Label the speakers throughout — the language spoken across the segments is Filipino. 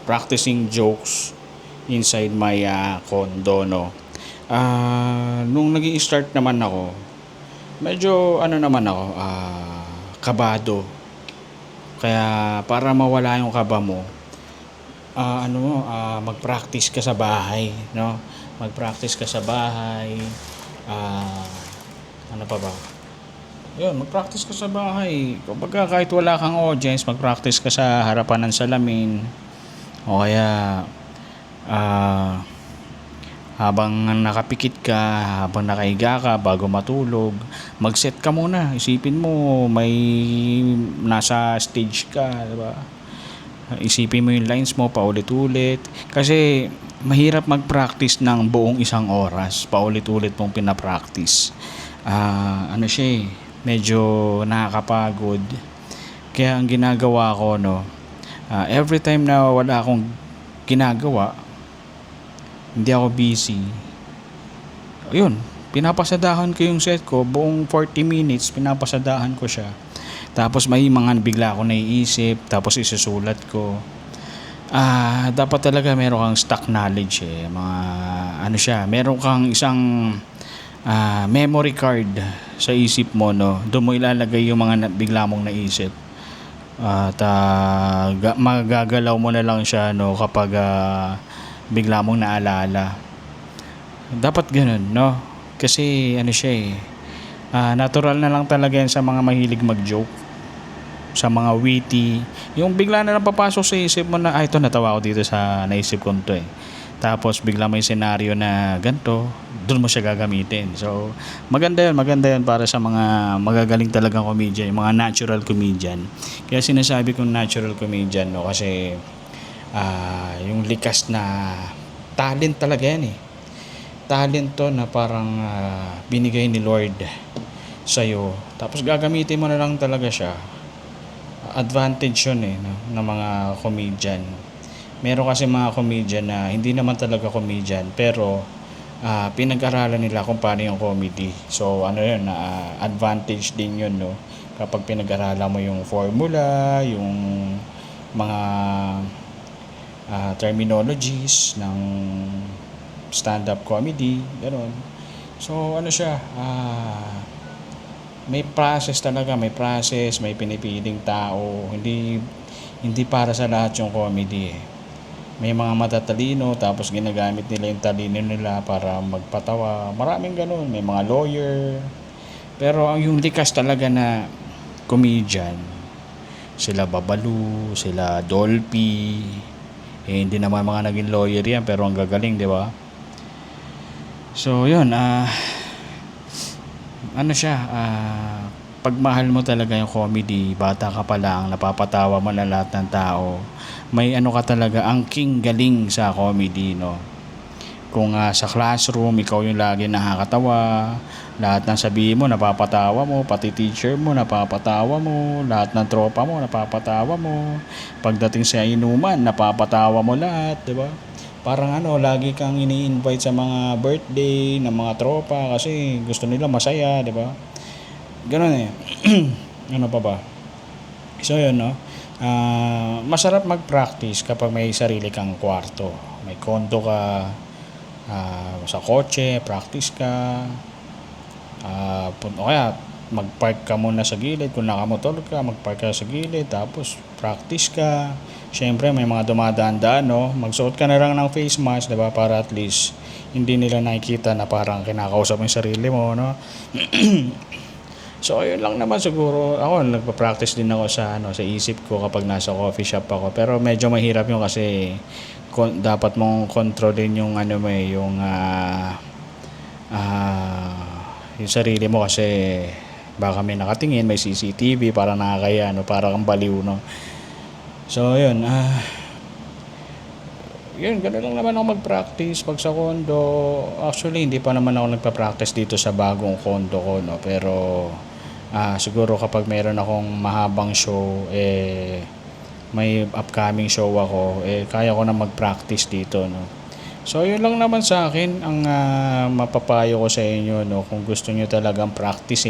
Speaker 1: practicing jokes inside my condo, no. Nung nag-i-start naman ako, medyo ano naman ako, kabado. Kaya para mawala yung kaba mo, mag-practice ka sa bahay, no? Mag-practice ka sa bahay. Ah, ano pa ba? Yun, mag-practice ka sa bahay. Kumbaga kahit wala kang audience, mag-practice ka sa harapan ng salamin. O kaya ah, habang nakapikit ka, habang nakahiga ka bago matulog, mag-set ka muna. Isipin mo may nasa stage ka, di ba? Isipin mo yung lines mo paulit-ulit. Kasi mahirap mag-practice ng buong isang oras. Paulit-ulit mong pinapractice. Ano siya medyo nakakapagod. Kaya ang ginagawa ko, no, every time na wala akong ginagawa, hindi ako busy, ayun, pinapasadahan ko yung set ko, buong 40 minutes, pinapasadahan ko siya. Tapos may mga bigla ako naiisip, tapos isusulat ko. Dapat talaga meron kang stock knowledge mga ano siya, meron kang isang memory card sa isip mo, no. Doon mo ilalagay yung mga bigla mong naisip. At magagalaw mo na lang siya, no, kapag bigla mong naalala. Dapat ganun, no? Kasi ano siya natural na lang talaga yan sa mga mahilig mag-joke, sa mga witty. Yung bigla na lang papasok sa isip mo na, ito natawa ako dito sa naisip ko to Tapos bigla may senaryo na ganito, doon mo siya gagamitin. So, maganda yun para sa mga magagaling talagang comedian, yung mga natural comedian. Kaya sinasabi kong natural comedian, no, kasi yung likas na talent talaga yan talent to na parang binigay ni Lord sa'yo, tapos gagamitin mo na lang talaga siya. Advantage yun no, ng mga comedian. Meron kasi mga comedian na hindi naman talaga comedian, pero pinag-aralan nila kung paano yung comedy. So ano yun, advantage din yun, no, kapag pinag-aralan mo yung formula, yung mga terminologies ng stand-up comedy, gano'n. So ano siya, may process talaga, may pinipiling tao. Hindi para sa lahat yung comedy May mga matatalino, tapos ginagamit nila yung talino nila para magpatawa. Maraming gano'n, may mga lawyer. Pero ang yung likas talaga na comedian, sila Babalu, sila Dolphy, hindi naman mga naging lawyer yan, pero ang gagaling, di ba? So yun, ano siya, pagmahal mo talaga yung comedy, bata ka pa lang, napapatawa mo na lahat ng tao. May ano ka talaga, ang king galing sa comedy, no. Kung sa classroom, ikaw yung lagi nakakatawa, lahat ng sabihin mo napapatawa mo, pati teacher mo napapatawa mo, lahat ng tropa mo napapatawa mo, pagdating sa inuman napapatawa mo lahat, di ba? Parang lagi kang ini-invite sa mga birthday ng mga tropa kasi gusto nila masaya, di ba? Ganun ano pa ba? So yun, no. Masarap mag-practice kapag may sarili kang kwarto, may kondo ka, sa kotse, practice ka. O kaya mag-park ka muna sa gilid, kung nakamotor ka, mag-park ka sa gilid, tapos practice ka. Syempre may mga dumadaan-daan, no, magsuot ka na lang ng face mask, diba, para at least hindi nila nakikita na parang kinakausap mo yung sarili mo, no. So ayun lang naman siguro. Ako nagpa-practice din ako sa isip ko kapag nasa coffee shop ako, pero medyo mahirap yun kasi dapat mong kontrolin yung yung sarili mo, kasi baka may nakatingin, may CCTV, para nakakaya, no, para kang baliw, no. So yun, gano'n lang naman ako mag-practice pag sa condo. Actually hindi pa naman ako nagpa-practice dito sa bagong condo ko, no, pero siguro kapag meron akong mahabang show, may upcoming show ako, kaya ko na mag-practice dito, no. So yun lang naman sa akin ang mapapayo ko sa inyo, no. Kung gusto niyo talagang practice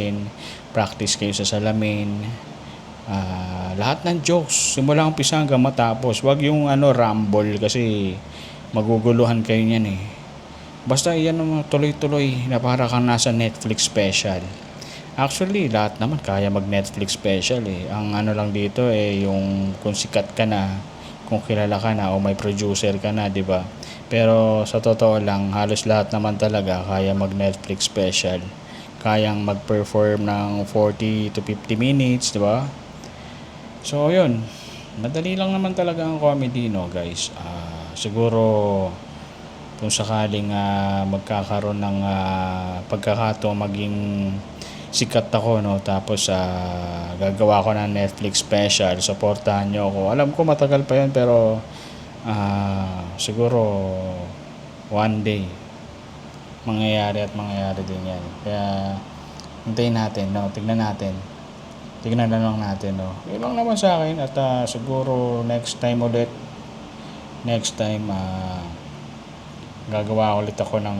Speaker 1: kayo sa salamin, Lahat ng jokes, simula umpisa hanggang matapos. Wag yung rumble kasi maguguluhan kayo niyan eh. Basta iyan mo tuloy-tuloy na para kang nasa Netflix special. Actually, lahat naman kaya mag Netflix special eh. Ang lang dito eh yung kung sikat ka na, kung kilala ka na o may producer ka na, 'di ba? Pero sa totoo lang, halos lahat naman talaga kaya mag Netflix special. Kayang mag-perform ng 40 to 50 minutes, 'di ba? So, yun. Madali lang naman talaga ang comedy, no, guys. Siguro kung sakaling magkakaroon ng pagkakataon maging sikat ako, no, tapos gagawa ko ng Netflix special, supportahan nyo ako. Alam ko matagal pa yun pero siguro one day mangyayari din yan. Kaya hintayin natin, no, tignan na lang natin, no. Yun lang naman sa akin at siguro next time gagawa ulit ako ng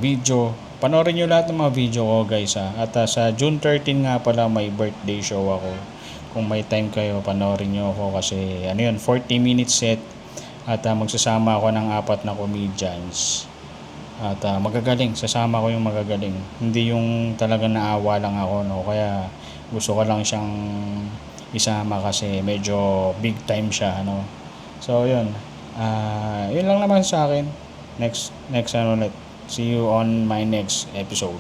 Speaker 1: video. Panoorin nyo lahat ng mga video ko, guys, at sa June 13 nga pala may birthday show ako. Kung may time kayo, panoorin nyo ako kasi 40 minutes set at magsasama ako ng 4 na comedians. At magagaling, sasama ko yung magagaling. Hindi yung talaga naawa lang ako, no. Kaya gusto ko lang siyang isama kasi medyo big time siya, ano. So, yun. Yun lang naman sa akin. Next ulit. See you on my next episode.